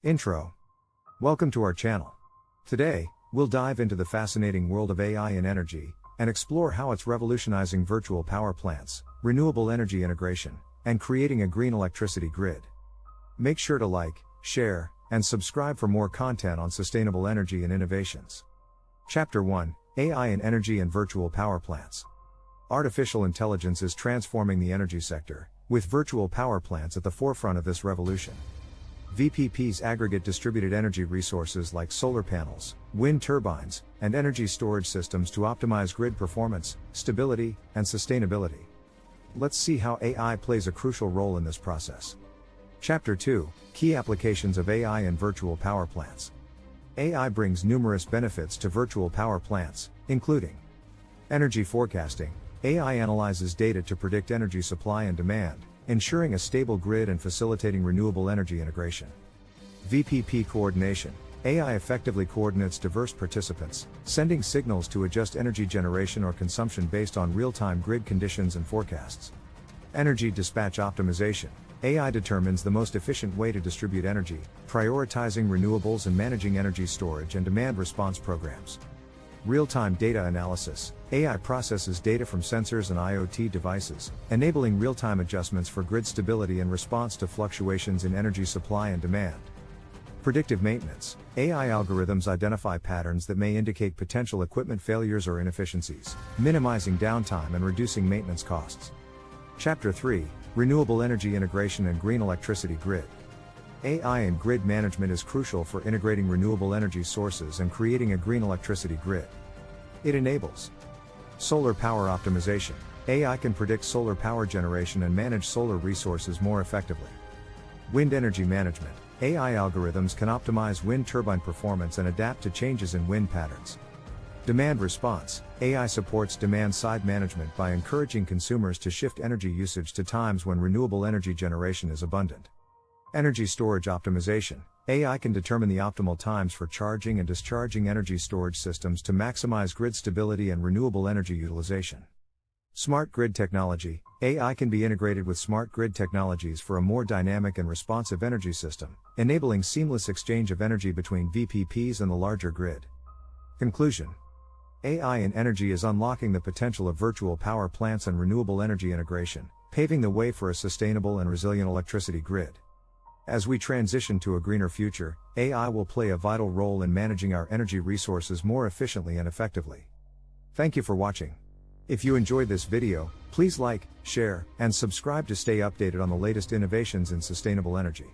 Intro. Welcome to our channel. Today, we'll dive into the fascinating world of AI in energy, and explore how it's revolutionizing virtual power plants, renewable energy integration, and creating a green electricity grid. Make sure to like, share, and subscribe for more content on sustainable energy and innovations. Chapter 1: AI in Energy and Virtual Power Plants. Artificial intelligence is transforming the energy sector, with virtual power plants at the forefront of this revolution. VPPs aggregate distributed energy resources like solar panels, wind turbines, and energy storage systems to optimize grid performance, stability, and sustainability. Let's see how AI plays a crucial role in this process. Chapter 2: Key Applications of AI in Virtual Power Plants. AI brings numerous benefits to virtual power plants, including energy forecasting. AI analyzes data to predict energy supply and demand, ensuring a stable grid and facilitating renewable energy integration. VPP coordination. AI effectively coordinates diverse participants, sending signals to adjust energy generation or consumption based on real-time grid conditions and forecasts. Energy dispatch optimization. AI determines the most efficient way to distribute energy, prioritizing renewables and managing energy storage and demand response programs. Real-time data analysis. AI processes data from sensors and IoT devices, enabling real-time adjustments for grid stability and response to fluctuations in energy supply and demand. Predictive maintenance. AI algorithms identify patterns that may indicate potential equipment failures or inefficiencies, minimizing downtime and reducing maintenance costs. Chapter 3: Renewable Energy Integration and Green Electricity Grid. AI in grid management is crucial for integrating renewable energy sources and creating a green electricity grid. It enables solar power optimization. AI can predict solar power generation and manage solar resources more effectively. Wind energy management. AI algorithms can optimize wind turbine performance and adapt to changes in wind patterns. Demand response. AI supports demand-side management by encouraging consumers to shift energy usage to times when renewable energy generation is abundant. Energy storage optimization. AI can determine the optimal times for charging and discharging energy storage systems to maximize grid stability and renewable energy utilization. Smart grid technology. AI can be integrated with smart grid technologies for a more dynamic and responsive energy system, enabling seamless exchange of energy between VPPs and the larger grid. Conclusion: AI in energy is unlocking the potential of virtual power plants and renewable energy integration, paving the way for a sustainable and resilient electricity grid. As we transition to a greener future, AI will play a vital role in managing our energy resources more efficiently and effectively. Thank you for watching. If you enjoyed this video, please like, share, and subscribe to stay updated on the latest innovations in sustainable energy.